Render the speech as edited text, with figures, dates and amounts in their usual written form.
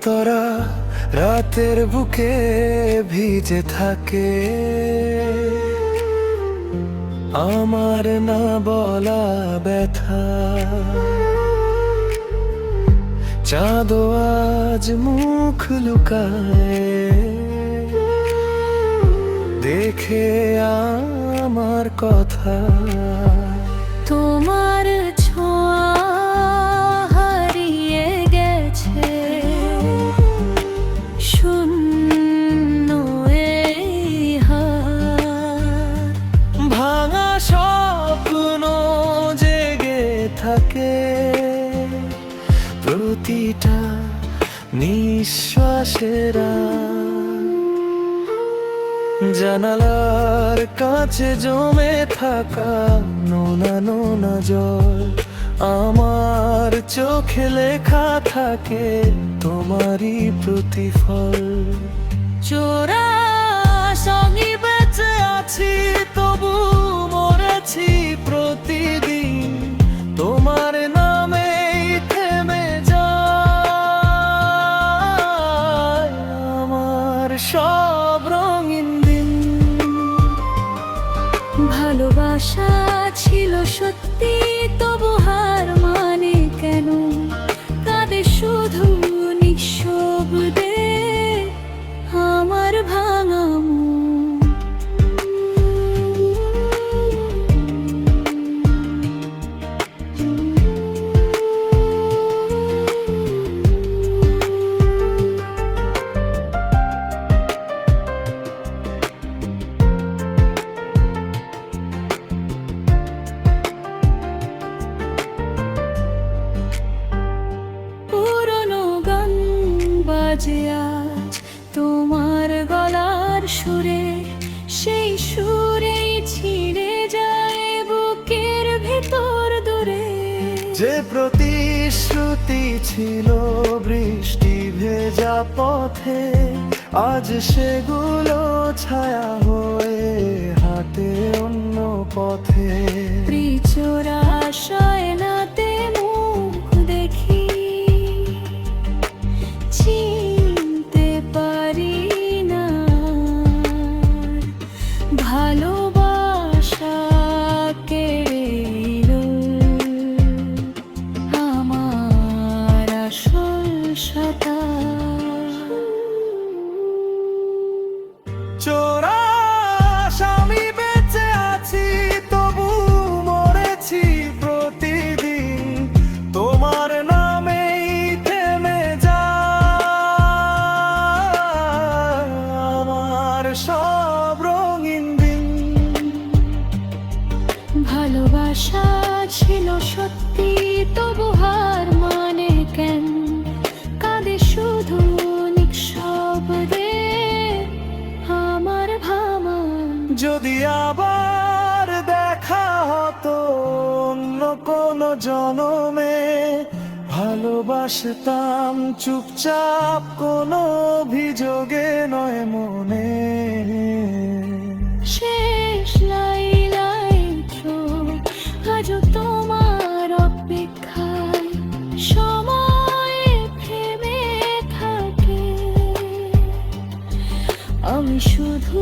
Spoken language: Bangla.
তরা রাতের বুকে ভিজে থাকে, আমার না বলা ব্যথা। চাঁদ আজ মুখ লুকায়, দেখে আমার কথা। তোমার ছোঁয়া হারিয়ে গেছে, শূন্য এই হাত। ভাঙা স্বপ্ন জেগে থাকে, প্রতিটা নিঃশ্বাসেরা। জানালার কাছে জমে থাকা নোনা নোনা জল, আমার চোখে লেখা থাকে তোমারই প্রতিফল। চোরা সঙ্গী বেঁচে আছি, তবু মরেছি প্রতিদিন। তোমার নামেই থেমে যায় আমার সব রঙিন দিন। ভালোবাসা ছিল সত্যি, তবু হার মানে কেন? কাঁদে শুধু নিঃশব্দে আমার ভাঙা মন। পুরনো গান বাজে আজ তোমার গলার সুরে, সেই সুরেই ছিঁড়ে যায় বুকের ভিতর দূরে। যে প্রতিশ্রুতি ছিল বৃষ্টি ভেজা পথে, আজ সেগুলো ছায়া হয়ে হাঁটে অন্য পথে। প্রিচোরা শয়নাতে মুখ দেখি, চিনতে পারি না ভালোবাসা কেড়ে নিলো আমার আসল সত্তা। চোরা আমি বেঁচে আছি, তবু মরেছি প্রতিদিন। তোমার নামেই থেমে যায় আমার সব রঙিন দিন। ভালোবাসা ছিল সত্যি, তবু হার মানে কেন? কাঁদে শুধু নিঃশব্দে আমার ভাঙা। যদি আবার দেখা হতো অন্য কোনো জনমে, ভালোবাসতাম চুপচাপ, কোনো অভিযোগে নয় মনে। শেষ লাইলাই আজও তোমার অপেক্ষায় সময় থেমে থাকে। আমি শুধু